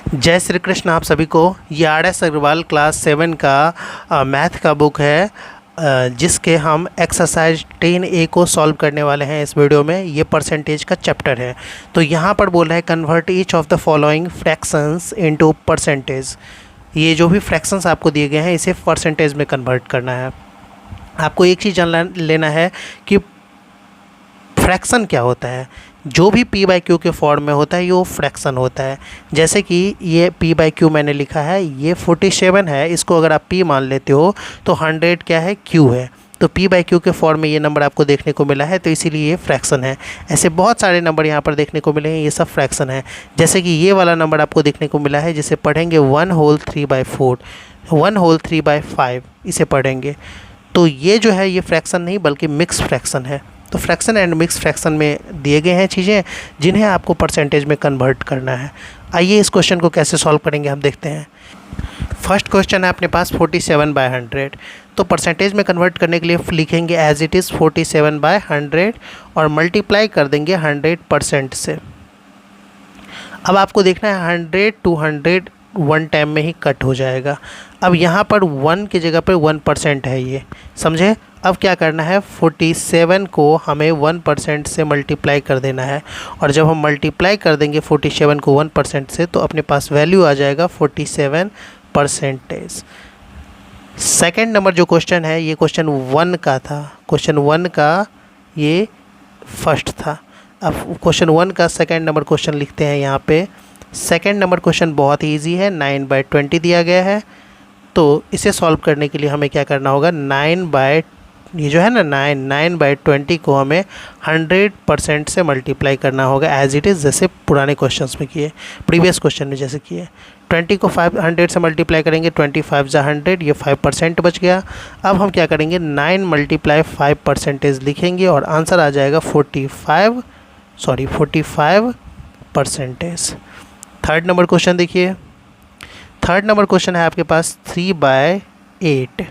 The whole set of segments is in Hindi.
जय श्री कृष्ण आप सभी को। ये RS अग्रवाल क्लास 7 का मैथ का बुक है, जिसके हम एक्सरसाइज 10A को सॉल्व करने वाले हैं इस वीडियो में। ये परसेंटेज का चैप्टर है। तो यहाँ पर बोल रहा है convert each of the following fractions into percentage. ये जो भी फ्रैक्शंस आपको दिए गए हैं इसे परसेंटेज में कन्वर्ट करना है। आपको एक चीज़ जान लेना है कि फ्रैक्शन क्या होता है। जो भी p बाई क्यू के फॉर्म में होता है ये वो फ्रैक्शन होता है। जैसे कि ये p बाई क्यू मैंने लिखा है, ये 47 है, इसको अगर आप p मान लेते हो तो 100 क्या है, q है। तो p बाई क्यू के फॉर्म में ये नंबर आपको देखने को मिला है, तो इसीलिए ये फ्रैक्शन है। ऐसे बहुत सारे नंबर यहाँ पर देखने को मिले हैं, ये सब फ्रैक्शन है। जैसे कि ये वाला नंबर आपको देखने को मिला है, जिसे पढ़ेंगे 1 होल 3/4, 1 होल 3/5, इसे पढ़ेंगे। तो ये जो है ये फ्रैक्शन नहीं बल्कि मिक्स फ्रैक्शन है। तो फ्रैक्शन एंड मिक्स फ्रैक्शन में दिए गए हैं चीज़ें जिन्हें आपको परसेंटेज में कन्वर्ट करना है। आइए इस क्वेश्चन को कैसे सॉल्व करेंगे हम देखते हैं। फर्स्ट क्वेश्चन है अपने पास 47/100। तो परसेंटेज में कन्वर्ट करने के लिए लिखेंगे एज इट इज़ 47/100 और मल्टीप्लाई कर देंगे 100% से। अब आपको देखना है 100 to 100 वन टाइम में ही कट हो जाएगा। अब यहाँ पर 1 की जगह पर 1% है, ये समझे। अब क्या करना है, 47 को हमें 1% से मल्टीप्लाई कर देना है, और जब हम मल्टीप्लाई कर देंगे 47 को 1% से तो अपने पास वैल्यू आ जाएगा 47%। सेकेंड नंबर जो क्वेश्चन है ये क्वेश्चन 1 का था, क्वेश्चन 1 का ये फर्स्ट था। अब क्वेश्चन 1 का सेकेंड नंबर क्वेश्चन लिखते हैं यहाँ पे। सेकेंड नंबर क्वेश्चन बहुत ही ईजी है, 9/20 दिया गया है। तो इसे सॉल्व करने के लिए हमें क्या करना होगा, 9/20 को हमें 100% से मल्टीप्लाई करना होगा एज इट इज़, जैसे पुराने क्वेश्चंस में किए, प्रीवियस क्वेश्चन में जैसे किए। 20 को 500 से मल्टीप्लाई करेंगे, 25 × 100, ये 5% बच गया। अब हम क्या करेंगे, 9 × 5% लिखेंगे और आंसर आ जाएगा 45%। थर्ड नंबर क्वेश्चन देखिए। थर्ड नंबर क्वेश्चन है आपके पास 3/8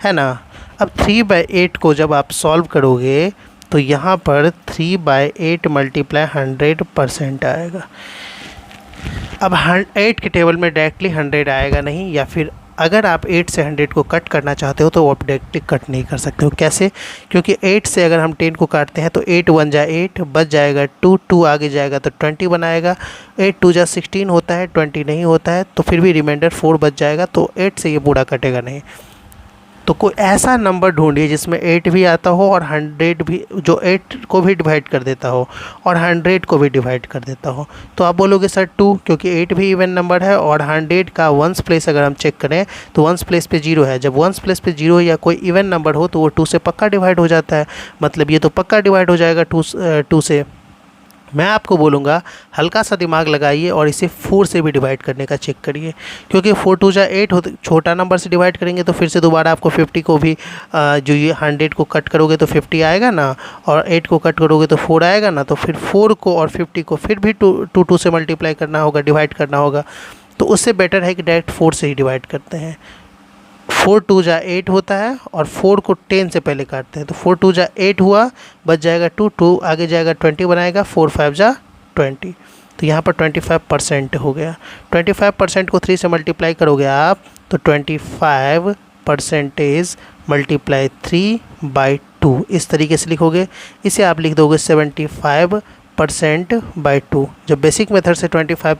है ना। अब 3/8 को जब आप सॉल्व करोगे तो यहाँ पर 3/8 मल्टीप्लाई 100% आएगा। अब 8 के टेबल में डायरेक्टली 100 आएगा नहीं, या फिर अगर आप 8 से 100 को कट करना चाहते हो तो आप डायरेक्टली कट नहीं कर सकते हो। कैसे? क्योंकि 8 से अगर हम 10 को काटते हैं तो 8 × 1 = 8, बच जाएगा 2, 2 आगे जाएगा तो 20 बनाएगा। 8 × 2 = 16 होता है, 20 नहीं होता है, तो फिर भी रिमाइंडर 4 बच जाएगा। तो 8 से ये पूरा कटेगा नहीं। तो कोई ऐसा नंबर ढूंढिए जिसमें 8 भी आता हो और 100 भी, जो 8 को भी डिवाइड कर देता हो और 100 को भी डिवाइड कर देता हो। तो आप बोलोगे सर 2, क्योंकि 8 भी इवन नंबर है और 100 का वंस प्लेस अगर हम चेक करें तो वंस प्लेस पे 0 है। जब वंस प्लेस पे 0 या कोई इवन नंबर हो तो वो 2 से पक्का डिवाइड हो जाता है, मतलब ये तो पक्का डिवाइड हो जाएगा 2 से। मैं आपको बोलूँगा हल्का सा दिमाग लगाइए और इसे 4 से भी डिवाइड करने का चेक करिए, क्योंकि 4 × 2 = 8 होते, छोटा नंबर से डिवाइड करेंगे तो फिर से दोबारा आपको 50 को भी जो ये 100 को कट करोगे तो 50 आएगा ना, और 8 को कट करोगे तो 4 आएगा ना। तो फिर 4 को और 50 को फिर भी 2 से मल्टीप्लाई करना होगा, डिवाइड करना होगा। तो उससे बेटर है कि डायरेक्ट 4 से ही डिवाइड करते हैं। 4 × 2 = 8 होता है और 4 को 10 से पहले काटते हैं, तो 4 × 2 = 8 हुआ, बच जाएगा 2, 2 आगे जाएगा 20 बनाएगा, 4 × 5 = 20। तो यहाँ पर 25% हो गया। 25% को 3 से मल्टीप्लाई करोगे आप तो 25% मल्टीप्लाई 3/2 इस तरीके से लिखोगे। इसे आप लिख दोगे 75%/2। जब बेसिक मेथड से 25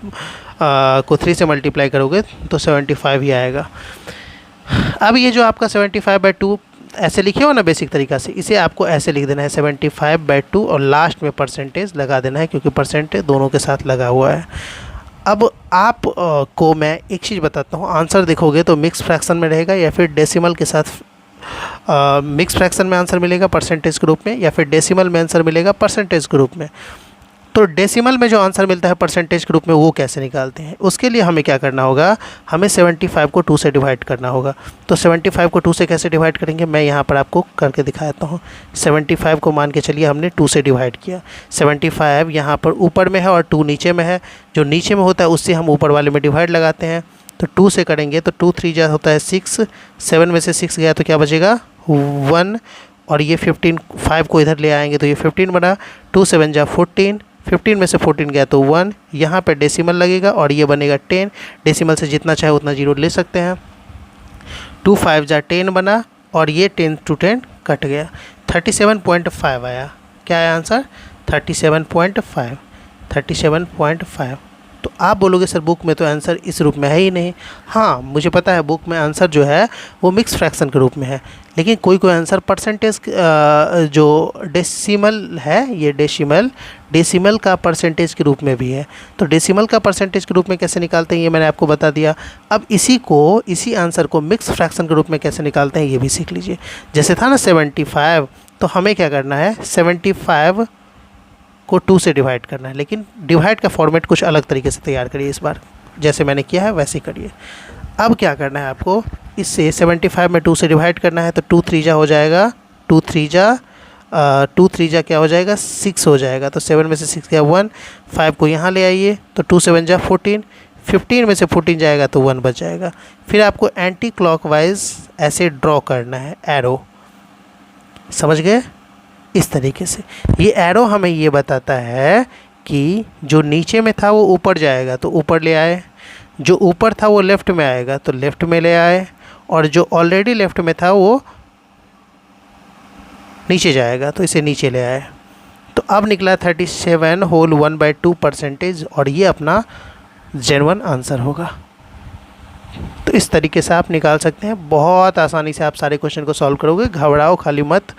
को 3 से मल्टीप्लाई करोगे तो 75 ही आएगा। अब ये जो आपका 75/2 ऐसे लिखे हो ना बेसिक तरीक़ा से, इसे आपको ऐसे लिख देना है 75/2 और लास्ट में परसेंटेज लगा देना है, क्योंकि परसेंटेज दोनों के साथ लगा हुआ है। अब आप को मैं एक चीज़ बताता हूँ, आंसर देखोगे तो मिक्स फ्रैक्शन में रहेगा या फिर डेसिमल के साथ मिक्स फ्रैक्शन में आंसर मिलेगा परसेंटेज के रूप में, या फिर डेसिमल में आंसर मिलेगा परसेंटेज के रूप में। तो डेसिमल में जो आंसर मिलता है परसेंटेज के रूप में वो कैसे निकालते हैं, उसके लिए हमें क्या करना होगा, हमें 75 को 2 से डिवाइड करना होगा। तो 75 को 2 से कैसे डिवाइड करेंगे, मैं यहाँ पर आपको करके दिखाता हूँ। 75 को मान के चलिए हमने 2 से डिवाइड किया। 75 यहाँ पर ऊपर में है और 2 नीचे में है। जो नीचे में होता है उससे हम ऊपर वाले में डिवाइड लगाते हैं। तो 2 से करेंगे तो 2 × 3 = होता है 6, 7 में से 6 गया तो क्या बचेगा 1, और ये 15, 5 को इधर ले आएंगे तो ये 15 बना। 2 × 7 = 14, 15 में से 14 गया तो 1, यहाँ पे डेसिमल लगेगा और ये बनेगा 10। डेसिमल से जितना चाहे उतना जीरो ले सकते हैं। 2 5 जा 10 बना और ये 10 to 10 कट गया, 37.5 आया। क्या आया आंसर? 37.5। 37.5। तो आप बोलोगे सर बुक में तो आंसर इस रूप में है ही नहीं। हाँ, मुझे पता है बुक में आंसर जो है वो मिक्स फ्रैक्शन के रूप में है, लेकिन कोई कोई आंसर परसेंटेज जो डेसिमल है, ये डेसिमल का परसेंटेज के रूप में भी है। तो डेसिमल का परसेंटेज के रूप में कैसे निकालते हैं ये मैंने आपको बता दिया। अब इसी आंसर को मिक्स फ्रैक्शन के रूप में कैसे निकालते हैं ये भी सीख लीजिए। जैसे था ना 75, तो हमें क्या करना है, 75 को 2 से डिवाइड करना है, लेकिन डिवाइड का फॉर्मेट कुछ अलग तरीके से तैयार करिए इस बार, जैसे मैंने किया है वैसे ही करिए। अब क्या करना है आपको, इससे 75 में 2 से डिवाइड करना है, तो 2 3 जा हो जाएगा, 2 3 जा क्या हो जाएगा, 6 हो जाएगा। तो 7 में से 6 गया 1, 5 को यहाँ ले आइए तो 2 7 जा 14, 15 में से 14 जाएगा तो 1 बच जाएगा। फिर आपको एंटी क्लॉकवाइज ऐसे ड्रॉ करना है एरो, समझ गए? इस तरीके से ये एरो हमें ये बताता है कि जो नीचे में था वो ऊपर जाएगा तो ऊपर ले आए, जो ऊपर था वो लेफ़्ट में आएगा तो लेफ़्ट में ले आए, और जो ऑलरेडी लेफ़्ट में था वो नीचे जाएगा तो इसे नीचे ले आए। तो अब निकला 37 होल 1/2%, और ये अपना जेन्युइन आंसर होगा। तो इस तरीके से आप निकाल सकते हैं, बहुत आसानी से आप सारे क्वेश्चन को सॉल्व करोगे। घबराओ खाली मत,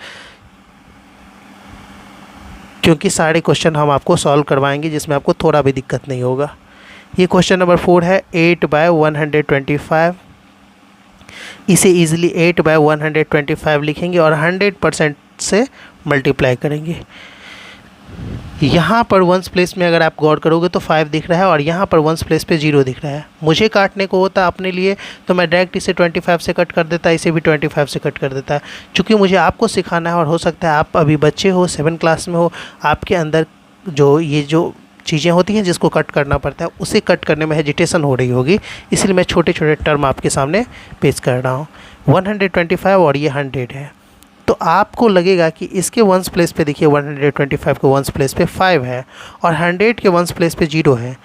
क्योंकि सारे क्वेश्चन हम आपको सॉल्व करवाएंगे जिसमें आपको थोड़ा भी दिक्कत नहीं होगा। ये क्वेश्चन नंबर 4 है, 8/125। इसे इजीली 8/125 लिखेंगे और 100% से मल्टीप्लाई करेंगे। यहाँ पर वंस प्लेस में अगर आप गौर करोगे तो 5 दिख रहा है और यहाँ पर वंस प्लेस पे 0 दिख रहा है। मुझे काटने को होता अपने लिए तो मैं डायरेक्ट इसे 25 से कट कर देता, इसे भी 25 से कट कर देता। चूँकि मुझे आपको सिखाना है और हो सकता है आप अभी बच्चे हो, 7 क्लास में हो, आपके अंदर जो चीज़ें होती हैं जिसको कट करना पड़ता है उसे कट करने में हेजिटेशन हो रही होगी, इसलिए मैं छोटे छोटे टर्म आपके सामने पेश कर रहा हूँ। 125 और ये 100 है, तो आपको लगेगा कि इसके वंस प्लेस पे देखिए 125 के वंस प्लेस पे 5 है और 100 के वंस प्लेस पे 0 है,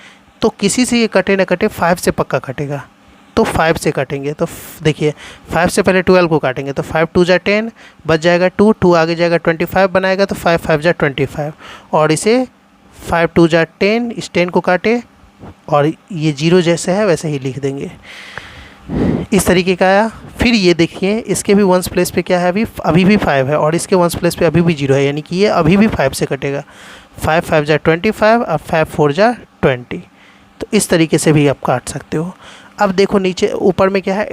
तो किसी से ये कटे ना कटे 5 से पक्का कटेगा, तो 5 से काटेंगे। तो देखिए 5 से पहले 12 को काटेंगे तो 5 2 जा 10, बच जाएगा 2, 2 आगे जाएगा 25 बनाएगा तो 5 5 जा 25, और इसे 5 2 जा 10, इस 10 को काटे और ये 0 जैसे है वैसे ही लिख देंगे, इस तरीके का आया। फिर ये देखिए इसके भी वंस प्लेस पे क्या है, अभी भी 5 है और इसके वंस प्लेस पे अभी भी 0 है, यानी कि ये अभी भी 5 से कटेगा। 5 5 जा 25 और 5 4 जा 20, तो इस तरीके से भी आप काट सकते हो। अब देखो नीचे ऊपर में क्या है,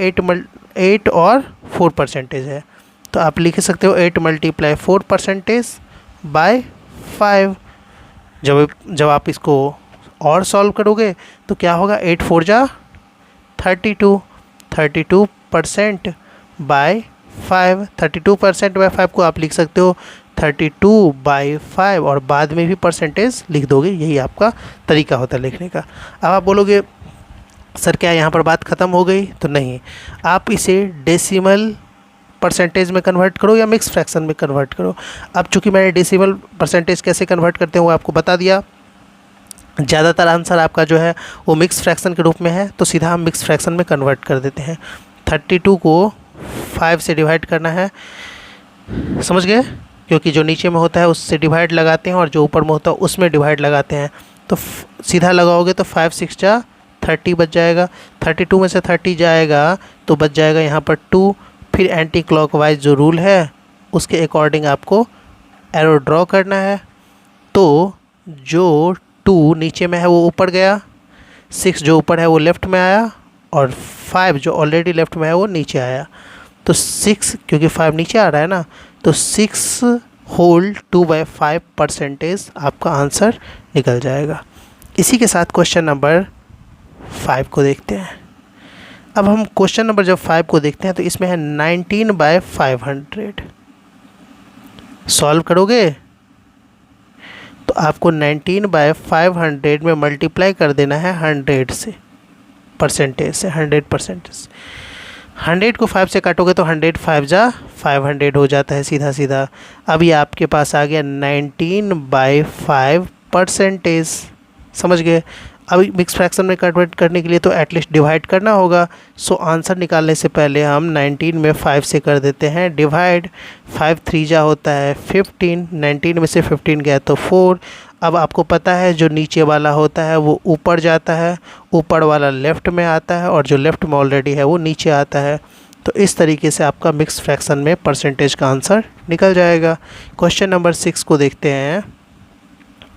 8 और 4% है, तो आप लिख सकते हो 8 × 4% बाय 5। जब आप इसको और सॉल्व करोगे तो क्या होगा, 8 4 जा 32, 32% बाय 5। 32% बाय 5 को आप लिख सकते हो 32/5 और बाद में भी परसेंटेज लिख दोगे, यही आपका तरीका होता है लिखने का। अब आप बोलोगे सर क्या यहाँ पर बात ख़त्म हो गई, तो नहीं, आप इसे डेसिमल परसेंटेज में कन्वर्ट करो या मिक्स फ्रैक्शन में कन्वर्ट करो। अब चूँकि मैंने डेसिमल परसेंटेज कैसे कन्वर्ट करते हैं वो आपको बता दिया, ज़्यादातर आंसर आपका जो है वो मिक्स फ्रैक्शन के रूप में है, तो सीधा हम मिक्स फ्रैक्शन में कन्वर्ट कर देते हैं। 32 को 5 से डिवाइड करना है, समझ गए, क्योंकि जो नीचे में होता है उससे डिवाइड लगाते हैं और जो ऊपर में होता है उसमें डिवाइड लगाते हैं, तो सीधा लगाओगे तो 5 6 जा 30 बच जाएगा। 32 में से 30 जाएगा तो बच जाएगा यहाँ पर 2। फिर एंटी क्लॉकवाइज जो रूल है उसके अकॉर्डिंग आपको एरो ड्रॉ करना है, तो जो 2 नीचे में है वो ऊपर गया, 6 जो ऊपर है वो लेफ़्ट में आया और 5 जो ऑलरेडी लेफ़्ट में है वो नीचे आया। तो 6, क्योंकि 5 नीचे आ रहा है ना, तो 6 होल 2/5% आपका आंसर निकल जाएगा। इसी के साथ क्वेश्चन नंबर 5 को देखते हैं। अब हम क्वेश्चन नंबर जब 5 को देखते हैं तो इसमें है 19/500। सॉल्व करोगे तो आपको 19/500 में मल्टीप्लाई कर देना है 100 से, परसेंटेज से, 100%। 100 को 5 से काटोगे तो 100 5 जा 500 हो जाता है सीधा सीधा। अभी आपके पास आ गया 19/5 परसेंटेज। समझ गए। अभी मिक्स फ्रैक्शन में कन्वर्ट करने के लिए तो एटलीस्ट डिवाइड करना होगा। सो आंसर निकालने से पहले हम 19 में 5 से कर देते हैं डिवाइड। 5 3 जा होता है 15, 19 में से 15 गया तो 4। अब आपको पता है जो नीचे वाला होता है वो ऊपर जाता है, ऊपर वाला लेफ़्ट में आता है और जो लेफ़्ट में ऑलरेडी है वो नीचे आता है। तो इस तरीके से आपका मिक्स फ्रैक्शन में परसेंटेज का आंसर निकल जाएगा। क्वेश्चन नंबर 6 को देखते हैं,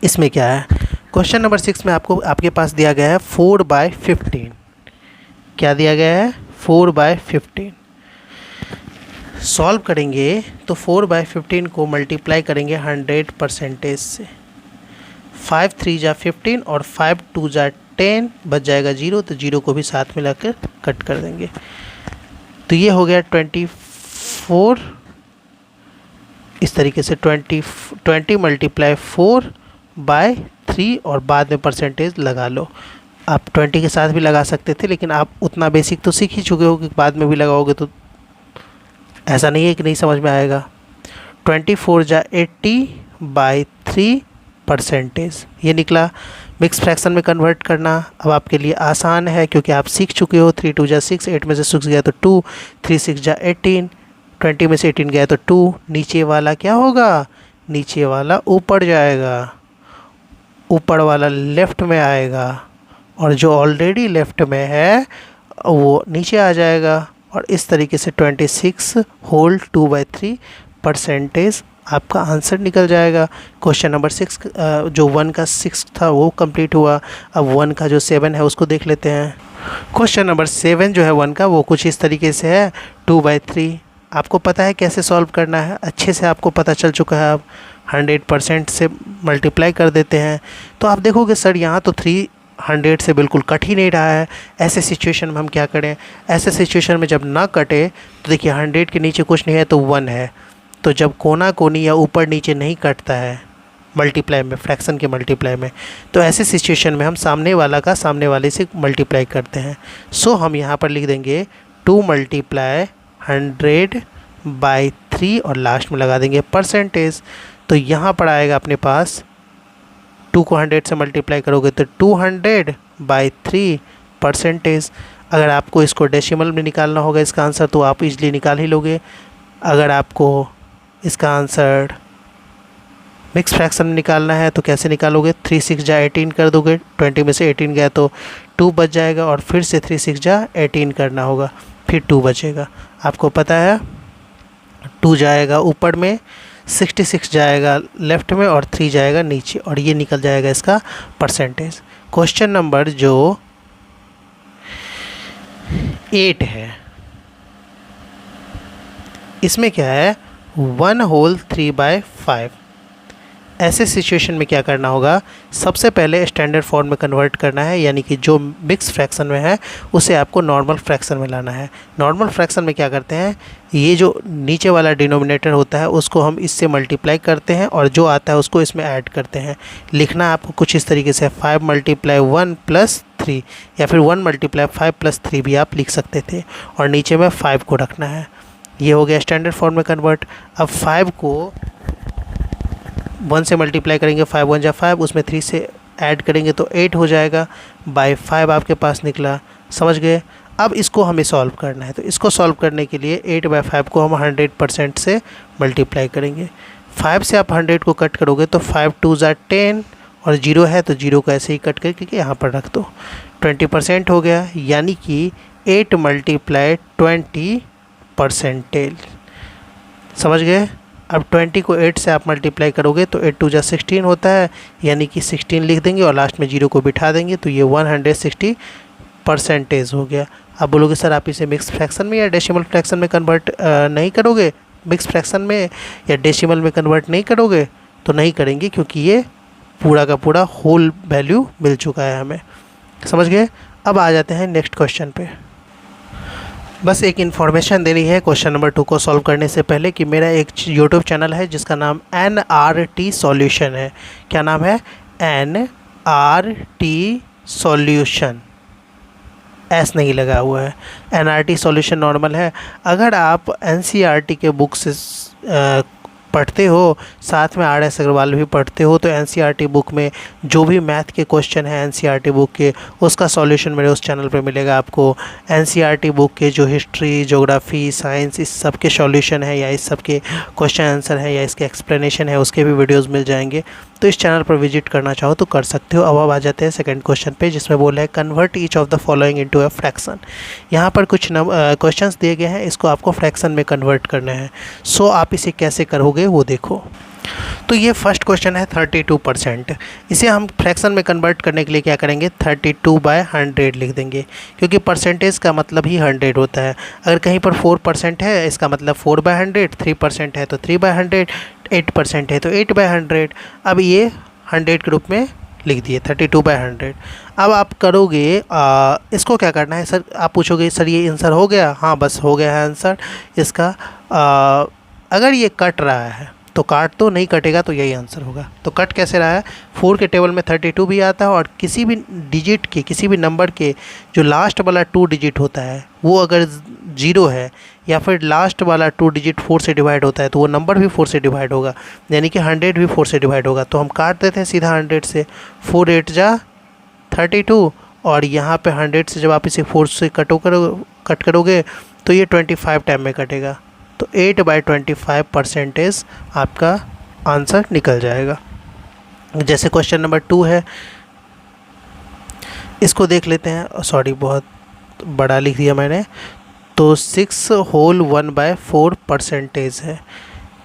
इसमें क्या है। क्वेश्चन नंबर 6 में आपके पास दिया गया है 4/15। क्या दिया गया है? 4/15। सॉल्व करेंगे तो 4/15 को मल्टीप्लाई करेंगे 100% से। 5 3 जा 15 और 5 2 जा 10, बच जाएगा 0, तो 0 को भी साथ में लाकर कट कर देंगे। तो ये हो गया 24। इस तरीके से 20 × 4/3 और बाद में परसेंटेज लगा लो। आप 20 के साथ भी लगा सकते थे, लेकिन आप उतना बेसिक तो सीख ही चुके हो कि बाद में भी लगाओगे तो ऐसा नहीं है कि नहीं समझ में आएगा। 24 जा 80/3 परसेंटेज ये निकला। मिक्स फ्रैक्शन में कन्वर्ट करना अब आपके लिए आसान है क्योंकि आप सीख चुके हो। 3 2 जा 6, 8 में से 6 गया तो 2, 3 6 जा 18, 20 में से 18 गया तो 2। नीचे वाला क्या होगा? नीचे वाला ऊपर जाएगा, ऊपर वाला लेफ़्ट में आएगा और जो ऑलरेडी लेफ़्ट में है वो नीचे आ जाएगा। और इस तरीके से 26 होल 2/3 परसेंटेज आपका आंसर निकल जाएगा। क्वेश्चन नंबर 6 जो 1 का 6 था वो कंप्लीट हुआ। अब 1 का जो 7 है उसको देख लेते हैं। क्वेश्चन नंबर 7 जो है 1 का वो कुछ इस तरीके से है 2/3। आपको पता है कैसे सॉल्व करना है, अच्छे से आपको पता चल चुका है। आप 100% से मल्टीप्लाई कर देते हैं तो आप देखोगे सर यहाँ तो 300 से बिल्कुल कट ही नहीं रहा है। ऐसे सिचुएशन में हम क्या करें? ऐसे सिचुएशन में जब ना कटे तो देखिए 100 के नीचे कुछ नहीं है तो 1 है। तो जब कोना कोनी या ऊपर नीचे नहीं कटता है मल्टीप्लाई में, फ्रैक्शन के मल्टीप्लाई में, तो ऐसे सिचुएशन में हम सामने वाला का सामने वाले से मल्टीप्लाई करते हैं। सो हम यहाँ पर लिख देंगे 2 × 100/3 और लास्ट में लगा देंगे परसेंटेज। तो यहाँ पर आएगा अपने पास 2 को 100 से मल्टीप्लाई करोगे तो 200/3 परसेंटेज। अगर आपको इसको डेसिमल में निकालना होगा इसका आंसर तो आप इजली निकाल ही लोगे। अगर आपको इसका आंसर मिक्स फ्रैक्शन में निकालना है तो कैसे निकालोगे? 3 6 जा 18 कर दोगे, 20 में से 18 गया तो 2 बच जाएगा और फिर से 3 6 जा 18 करना होगा, फिर 2 बचेगा। आपको पता है 2 जाएगा ऊपर में, 66 जाएगा लेफ़्ट में और 3 जाएगा नीचे और ये निकल जाएगा इसका परसेंटेज। क्वेश्चन नंबर जो 8 है इसमें क्या है 1 होल 3/5। ऐसे सिचुएशन में क्या करना होगा? सबसे पहले स्टैंडर्ड फॉर्म में कन्वर्ट करना है, यानी कि जो मिक्स फ्रैक्शन में है उसे आपको नॉर्मल फ्रैक्शन में लाना है। नॉर्मल फ्रैक्शन में क्या करते हैं, ये जो नीचे वाला डिनोमिनेटर होता है उसको हम इससे मल्टीप्लाई करते हैं और जो आता है उसको इसमें ऐड करते हैं। लिखना आपको कुछ इस तरीके से 5 × 1 + 3 या फिर 1 × 5 + 3 भी आप लिख सकते थे और नीचे में 5 को रखना है। ये हो गया स्टैंडर्ड फॉर्म में कन्वर्ट। अब 5 को 1 से मल्टीप्लाई करेंगे, 5 1 जा 5, उसमें 3 से ऐड करेंगे तो 8 हो जाएगा। 5 आपके पास निकला। समझ गए? अब इसको हमें सॉल्व करना है तो इसको सॉल्व करने के लिए 8/5 को हम 100% से मल्टीप्लाई करेंगे। 5 से आप 100 को कट करोगे तो 5 2 जा 10 और 0 है तो 0 को ऐसे ही कट करके यहाँ पर रख दो। 20% हो गया, यानी कि 8 × 20 परसेंटेज। समझ गए? अब 20 को 8 से आप मल्टीप्लाई करोगे तो 8 2 जा 16 होता है, यानी कि 16 लिख देंगे और लास्ट में 0 को बिठा देंगे तो ये 160% हो गया। अब बोलोगे सर आप इसे मिक्स फ्रैक्शन में या डेसिमल फ्रैक्शन में कन्वर्ट नहीं करोगे? मिक्स फ्रैक्शन में या डेसिमल में कन्वर्ट नहीं करोगे? तो नहीं करेंगे क्योंकि ये पूरा का पूरा होल वैल्यू मिल चुका है हमें। समझ गए? अब आ जाते हैं नेक्स्ट क्वेश्चन पे। बस एक इन्फॉर्मेशन देनी है क्वेश्चन नंबर 2 को सॉल्व करने से पहले कि मेरा एक यूट्यूब चैनल है जिसका नाम NRT सॉल्यूशन है। क्या नाम है? NRT सॉल्यूशन, एस नहीं लगा हुआ है। NRT सॉल्यूशन नॉर्मल है। अगर आप NCERT के बुक से पढ़ते हो, साथ में RS अग्रवाल भी पढ़ते हो, तो NCERT बुक में जो भी मैथ के क्वेश्चन हैं NCERT बुक के, उसका सॉल्यूशन मेरे उस चैनल पे मिलेगा आपको। NCERT बुक के जो हिस्ट्री, ज्योग्राफी, साइंस, इस सब के सॉल्यूशन है या इस सब के क्वेश्चन आंसर है या इसके एक्सप्लेनेशन है, उसके भी वीडियोज़ मिल जाएंगे। तो इस चैनल पर विजिट करना चाहो तो कर सकते हो। अब आ जाते हैं सेकंड क्वेश्चन पे, जिसमें बोला है convert each of the following into a fraction. यहाँ पर कुछ क्वेश्चंस दिए गए हैं, इसको आपको फ्रैक्शन में कन्वर्ट करना है। सो आप इसे कैसे करोगे वो देखो। तो ये फर्स्ट क्वेश्चन है 32%। इसे हम फ्रैक्शन में कन्वर्ट करने के लिए क्या करेंगे, 32/100 लिख देंगे, क्योंकि परसेंटेज का मतलब ही 100 होता है। अगर कहीं पर 4% है, इसका मतलब 4/100, 3% है तो 3/100, 8% है तो 8/100। अब ये 100 के रूप में लिख दिए 32/100। अब आप करोगे इसको क्या करना है सर, आप पूछोगे सर ये आंसर हो गया? हाँ बस हो गया है आंसर इसका। अगर ये कट रहा है तो काट तो नहीं कटेगा तो यही आंसर होगा। तो कट कैसे रहा है, 4 के टेबल में 32 भी आता है, और किसी भी डिजिट के, किसी भी नंबर के जो लास्ट वाला 2 डिजिट होता है वो अगर 0 है, या फिर लास्ट वाला 2 डिजिट 4 से डिवाइड होता है, तो वो नंबर भी 4 से डिवाइड होगा, यानी कि 100 भी 4 से डिवाइड होगा। तो हम काट देते हैं सीधा 100 से, 4 8 जा 32, और यहाँ पे 100 से जब आप इसे 4 से कट करोगे तो ये 25 टाइम में कटेगा। तो 8/25% आपका आंसर निकल जाएगा। जैसे क्वेश्चन नंबर 2 है, इसको देख लेते हैं। सॉरी बहुत बड़ा लिख दिया मैंने। तो 6 होल 1/4% है।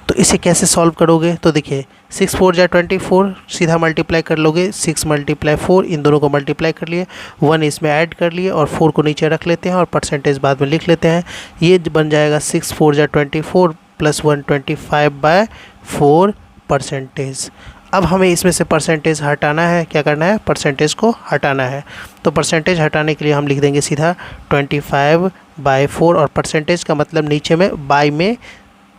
तो इसे कैसे सॉल्व करोगे, तो देखिए 6 4 जा 24, सीधा मल्टीप्लाई कर लोगे, 6 × 4, इन दोनों को मल्टीप्लाई कर लिए, 1 इसमें ऐड कर लिए और 4 को नीचे रख लेते हैं और परसेंटेज बाद में लिख लेते हैं। ये बन जाएगा 6 4 जा 24 + 1 25/4%। अब हमें इसमें से परसेंटेज हटाना है, क्या करना है, परसेंटेज को हटाना है। तो परसेंटेज हटाने के लिए हम लिख देंगे सीधा 25/4, और परसेंटेज का मतलब नीचे में बाई में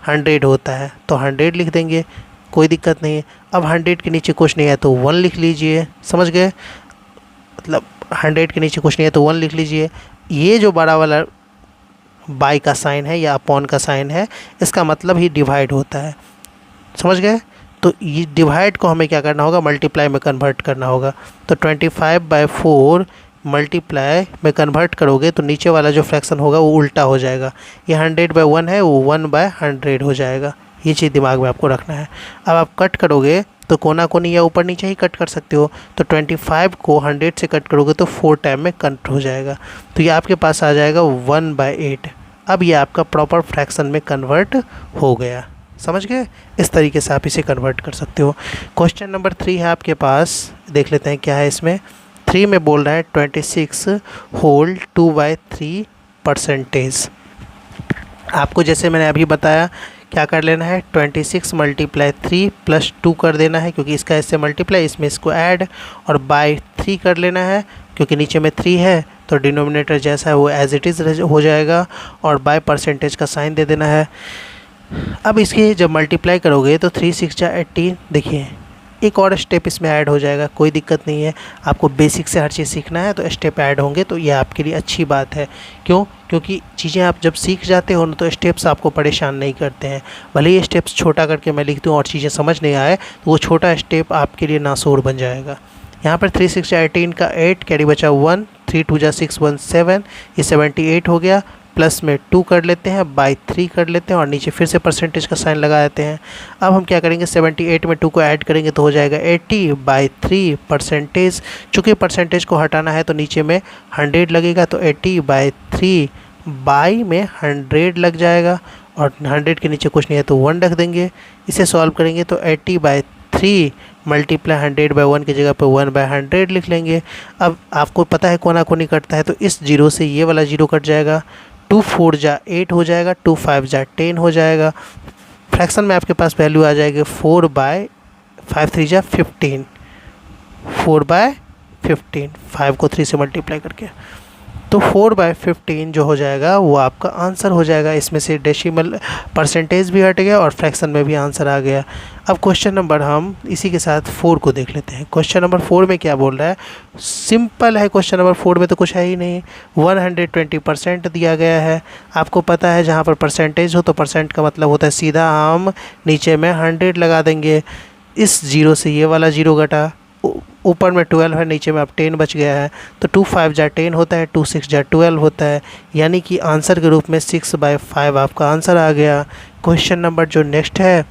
100 होता है तो 100 लिख देंगे, कोई दिक्कत नहीं है। अब 100 के नीचे कुछ नहीं है तो 1 लिख लीजिए, समझ गए, मतलब 100 के नीचे कुछ नहीं है तो 1 लिख लीजिए। ये जो बड़ा वाला बाई का साइन है या अपॉन का साइन है, इसका मतलब ही डिवाइड होता है, समझ गए। तो ये डिवाइड को हमें क्या करना होगा, मल्टीप्लाई में कन्वर्ट करना होगा। तो 25/4 मल्टीप्लाई में कन्वर्ट करोगे तो नीचे वाला जो फ्रैक्शन होगा वो उल्टा हो जाएगा। ये 100/1 है, वो 1/100 हो जाएगा। ये चीज़ दिमाग में आपको रखना है। अब आप कट करोगे तो कोना कोनी या ऊपर नीचे ही कट कर सकते हो। तो 25 को 100 से कट करोगे तो 4 टाइम में कट हो जाएगा। तो ये आपके पास आ जाएगा 1/8। अब ये आपका प्रॉपर फ्रैक्शन में कन्वर्ट हो गया, समझ गए। इस तरीके से आप इसे कन्वर्ट कर सकते हो। क्वेश्चन नंबर 3 है आपके पास, देख लेते हैं क्या है इसमें। 3 में बोल रहा है 26 होल 2/3%। आपको जैसे मैंने अभी बताया क्या कर लेना है, 26 × 3 + 2 कर देना है, क्योंकि इसका इससे मल्टीप्लाई, इसमें इसको ऐड, और बाय 3 कर लेना है, क्योंकि नीचे में 3 है तो डिनोमिनेटर जैसा है वो एज इट इज़ हो जाएगा, और बाय परसेंटेज का साइन दे देना है। अब इसके जब मल्टीप्लाई करोगे तो 3 6 जा 18, देखिए एक और स्टेप इसमें ऐड हो जाएगा, कोई दिक्कत नहीं है। आपको बेसिक से हर चीज़ सीखना है तो स्टेप ऐड होंगे, तो ये आपके लिए अच्छी बात है। क्यों? क्योंकि चीज़ें आप जब सीख जाते हो ना तो स्टेप्स आपको परेशान नहीं करते हैं। भले ये स्टेप्स छोटा करके मैं लिख दूँ और चीज़ें समझ नहीं आए तो वो छोटा स्टेप आपके लिए नासूर बन जाएगा। यहाँ पर 3 6 जा 18 का 8 कैरी बचा 1, 3 2 जा 6 1 7, ये 78 हो गया। प्लस में 2 कर लेते हैं, बाई 3 कर लेते हैं, और नीचे फिर से परसेंटेज का साइन लगा देते हैं। अब हम क्या करेंगे, 78 में 2 को ऐड करेंगे तो हो जाएगा 80/3%। चूँकि परसेंटेज को हटाना है तो नीचे में 100 लगेगा, तो 80/3 बाई में 100 लग जाएगा, और 100 के नीचे कुछ नहीं है तो 1 रख देंगे। इसे सॉल्व करेंगे तो 80/3 मल्टीप्लाई 100/1 की जगह पे 1/100 लिख लेंगे। अब आपको पता है कोना कोनी कटता है, तो इस 0 से ये वाला 0 कट जाएगा, 2 4 जा 8 हो जाएगा, 2 5 जा 10 हो जाएगा। फ्रैक्शन में आपके पास वैल्यू आ जाएगी 4/5 3 जा 15, 4/15, 5 को 3 से मल्टीप्लाई करके। तो 4/15 जो हो जाएगा वो आपका आंसर हो जाएगा। इसमें से डेसिमल परसेंटेज भी हट गया और फ्रैक्शन में भी आंसर आ गया। अब क्वेश्चन नंबर हम इसी के साथ 4 को देख लेते हैं। क्वेश्चन नंबर 4 में क्या बोल रहा है, सिंपल है। क्वेश्चन नंबर 4 में तो कुछ है ही नहीं, 120% दिया गया है। आपको पता है जहाँ पर परसेंटेज हो तो परसेंट का मतलब होता है सीधा हम नीचे में 100 लगा देंगे। इस जीरो से ये वाला जीरो घटा, ऊपर में 12 है, नीचे में अब 10 बच गया है, तो 2 5 जा 10 होता है, 2 6 जा 12 होता है, यानी कि आंसर के रूप में 6/5 आपका आंसर आ गया। क्वेश्चन नंबर जो नेक्स्ट है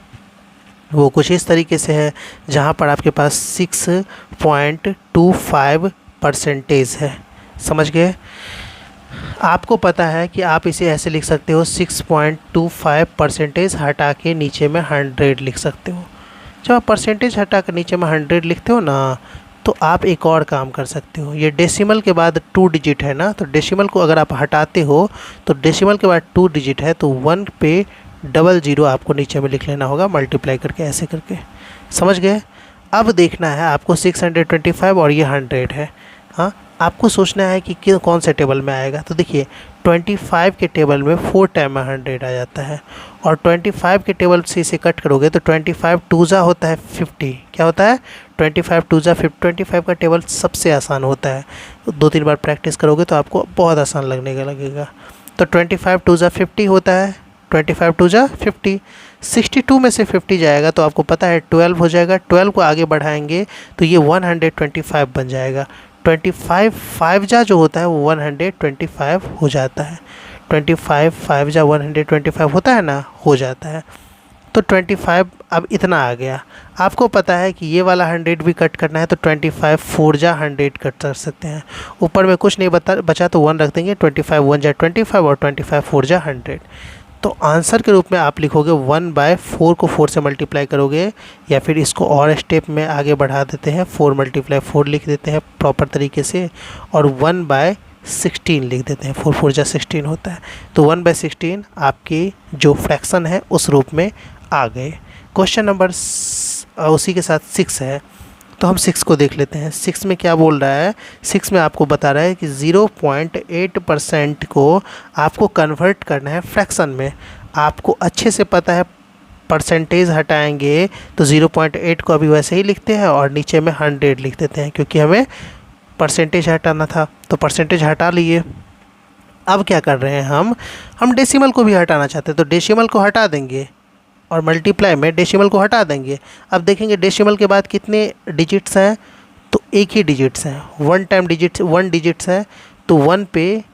वो कुछ इस तरीके से है, जहाँ पर आपके पास 6.25 परसेंटेज है। समझ गए? आपको पता है कि आप इसे ऐसे लिख सकते हो, 6.25 परसेंटेज हटा के नीचे में 100 लिख सकते हो। जब आप परसेंटेज हटा कर नीचे में 100 लिखते हो ना, तो आप एक और काम कर सकते हो। ये डेसिमल के बाद 2 डिजिट है ना, तो डेसिमल को अगर आप हटाते हो तो डेसिमल के बाद 2 डिजिट है, तो 1 पे 00 आपको नीचे में लिख लेना होगा, मल्टीप्लाई करके ऐसे करके। समझ गए? अब देखना है आपको 625 और ये 100 है। हाँ, आपको सोचना है कि कौन से टेबल में आएगा। तो देखिए 25 के टेबल में 4 टाइम में 100 आ जाता है, और 25 के टेबल से इसे कट करोगे तो 25 2 होता है 50। क्या होता है? 25 2 50। 25 का टेबल सबसे आसान होता है, 2-3 बार प्रैक्टिस करोगे तो आपको बहुत आसान लगने का लगेगा। तो 25 2 50 होता है, 25 2 50। 62 में से 50 जाएगा तो आपको पता है 12 हो जाएगा। 12 को आगे बढ़ाएंगे तो ये 125 बन जाएगा। 25 5 जा जो होता है वो 125 हो जाता है। 25 5 जा 125 होता है ना, हो जाता है। तो 25 अब इतना आ गया। आपको पता है कि ये वाला 100 भी कट करना है, तो 25 4 जा 100 कट कर सकते हैं। ऊपर में कुछ नहीं बचा तो 1 रख देंगे। 25 1 जा 25 और 25 4 जा 100। तो आंसर के रूप में आप लिखोगे 1/4 को 4 से मल्टीप्लाई करोगे, या फिर इसको और स्टेप में आगे बढ़ा देते हैं, 4 × 4 लिख देते हैं प्रॉपर तरीके से, और 1/16 लिख देते हैं। 4 4 जा 16 होता है, तो 1/16 आपकी जो फ्रैक्शन है उस रूप में आ गए। क्वेश्चन नंबर उसी के साथ 6 है, तो हम 6 को देख लेते हैं। 6 में क्या बोल रहा है, 6 में आपको बता रहा है कि 0.8% को आपको कन्वर्ट करना है फ्रैक्शन में। आपको अच्छे से पता है परसेंटेज हटाएंगे तो 0.8 को अभी वैसे ही लिखते हैं और नीचे में 100 लिख देते हैं, क्योंकि हमें परसेंटेज हटाना था, तो परसेंटेज हटा लिए। अब क्या कर रहे हैं हम डेसिमल को भी हटाना चाहते हैं, तो डेसिमल को हटा देंगे और मल्टीप्लाई में डेसिमल को हटा देंगे। अब देखेंगे डेसिमल के बाद कितने डिजिट्स हैं, तो एक ही डिजिट्स हैं। 1 डिजिट्स है, तो 1 पे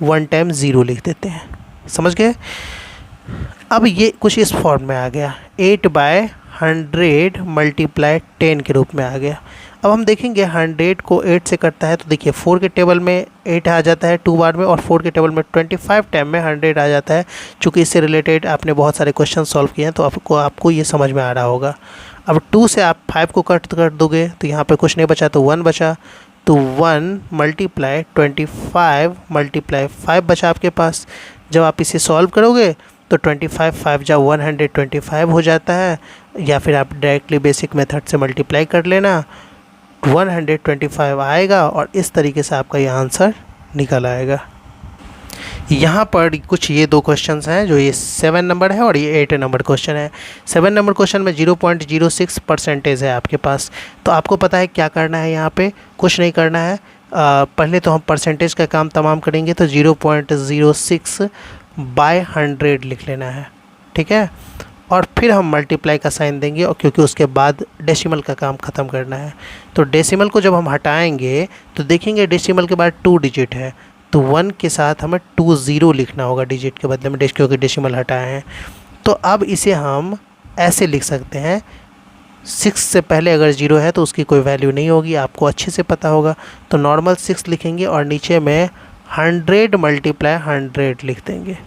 1 टाइम 0 लिख देते हैं। समझ गए? अब ये कुछ इस फॉर्म में आ गया, 8/100 × 10 के रूप में आ गया। अब हम देखेंगे 100 को 8 से करता है, तो देखिए 4 के टेबल में 8 आ जाता है 2 बार में, और 4 के टेबल में 25 टाइम में 100 आ जाता है। चूँकि इससे रिलेटेड आपने बहुत सारे क्वेश्चन सॉल्व किए हैं, तो आपको ये समझ में आ रहा होगा। अब 2 से आप 5 को कट कर दोगे तो यहाँ पे कुछ नहीं बचा, तो 1 बचा, तो 1 × 25 × 5 बचा आपके पास। जब आप इसे सॉल्व करोगे तो 25 5 जा 125 हो जाता है, या फिर आप डायरेक्टली बेसिक मेथड से मल्टीप्लाई कर लेना, 125 आएगा, और इस तरीके से आपका ये आंसर निकल आएगा। यहाँ पर कुछ ये 2 क्वेश्चंस हैं, जो ये 7 नंबर है और ये 8 नंबर क्वेश्चन है। 7 नंबर क्वेश्चन में 0.06 परसेंटेज है आपके पास, तो आपको पता है क्या करना है। यहाँ पे कुछ नहीं करना है, पहले तो हम परसेंटेज का काम तमाम करेंगे, तो 0.06/100 लिख लेना है, ठीक है। और फिर हम मल्टीप्लाई का साइन देंगे, और क्योंकि उसके बाद डेसिमल का काम ख़त्म करना है। तो डेसिमल को जब हम हटाएंगे तो देखेंगे डेसिमल के बाद 2 डिजिट है, तो 1 के साथ हमें 20 लिखना होगा डिजिट के बदले में, क्योंकि डेसिमल हटाए हैं। तो अब इसे हम ऐसे लिख सकते हैं, 6 से पहले अगर 0 है तो उसकी कोई वैल्यू नहीं होगी, आपको अच्छे से पता होगा। तो नॉर्मल 6 लिखेंगे और नीचे में 100 × 100 लिख देंगे।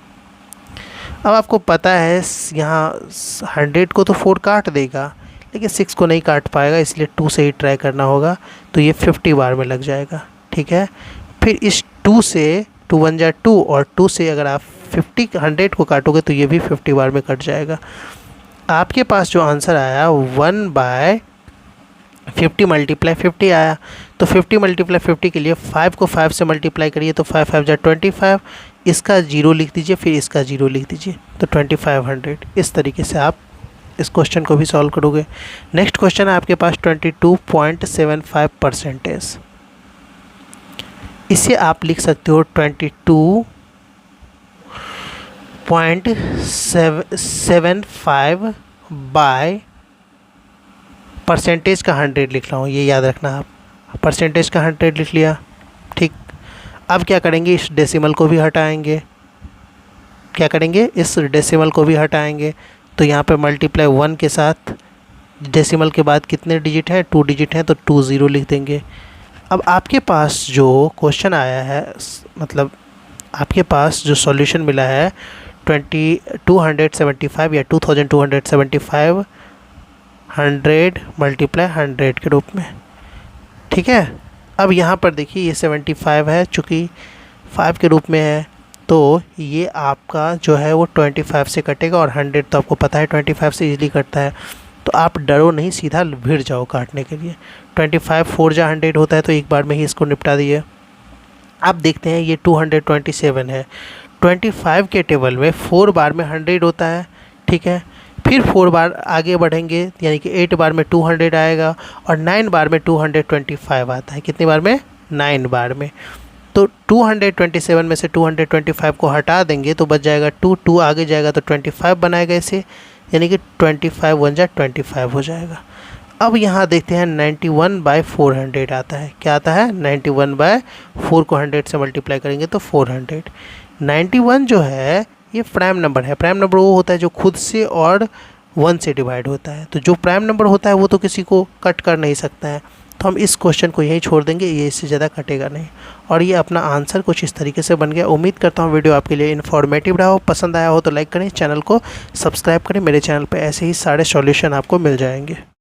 अब आपको पता है यहाँ 100 को तो 4 काट देगा, लेकिन 6 को नहीं काट पाएगा, इसलिए 2 से ही ट्राई करना होगा, तो ये 50 बार में लग जाएगा, ठीक है। फिर इस 2 से 2 1 जा 2, और 2 से अगर आप 100 को काटोगे तो ये भी 50 बार में कट जाएगा। आपके पास जो आंसर आया 1/50 50 मल्टीप्लाई 50 आया, तो 50 मल्टीप्लाई 50 के लिए 5 को 5 से मल्टीप्लाई करिए तो 5 5 जा 25, इसका 0 लिख दीजिए, फिर इसका 0 लिख दीजिए, तो 2500। इस तरीके से आप इस क्वेश्चन को भी सॉल्व करोगे। नेक्स्ट क्वेश्चन है आपके पास 22.75%। इसे आप लिख सकते हो 22.75 बाय परसेंटेज का 100 लिख रहा हूँ, ये याद रखना आप। परसेंटेज का 100 लिख लिया, ठीक। अब क्या करेंगे, इस डेसिमल को भी हटाएंगे। क्या करेंगे, इस डेसिमल को भी हटाएंगे, तो यहाँ पे मल्टीप्लाई 1 के साथ डेसिमल के बाद कितने डिजिट हैं, 2 डिजिट हैं, तो 20 लिख देंगे। अब आपके पास जो क्वेश्चन आया है, मतलब आपके पास जो सॉल्यूशन मिला है 275 या 2275 100 मल्टीप्लाई 100 के रूप में, ठीक है। अब यहाँ पर देखिए ये 75 है, चूँकि 5 के रूप में है, तो ये आपका जो है वो 25 से कटेगा, और 100 तो आपको पता है 25 से इजीली कटता है, तो आप डरो नहीं, सीधा भिड़ जाओ काटने के लिए। 25 4 जा 100 होता है, तो एक बार में ही इसको निपटा दिए। अब देखते हैं ये 227 है। 25 के टेबल में 4 बार में 100 होता है, ठीक है। फिर 4 बार आगे बढ़ेंगे, यानी कि 8 बार में 200 आएगा, और 9 बार में 225 आता है। कितनी बार में, 9 बार में। तो 227 में से 225 को हटा देंगे तो बच जाएगा 2 आगे जाएगा तो 25 बनाएगा इसे, यानी कि 25 1 जा 25 हो जाएगा। अब यहाँ देखते हैं 91/400 आता है। क्या आता है, 91/4 को 100 से मल्टीप्लाई करेंगे तो 400। 91 जो है ये प्राइम नंबर है। प्राइम नंबर वो होता है जो खुद से और 1 से डिवाइड होता है, तो जो प्राइम नंबर होता है वो तो किसी को कट कर नहीं सकता है, तो हम इस क्वेश्चन को यहीं छोड़ देंगे, ये इससे ज़्यादा कटेगा नहीं। और ये अपना आंसर कुछ इस तरीके से बन गया। उम्मीद करता हूँ वीडियो आपके लिए इन्फॉर्मेटिव रहा हो, पसंद आया हो तो लाइक करें, चैनल को सब्सक्राइब करें। मेरे चैनल पे ऐसे ही सारे सॉल्यूशन आपको मिल जाएंगे।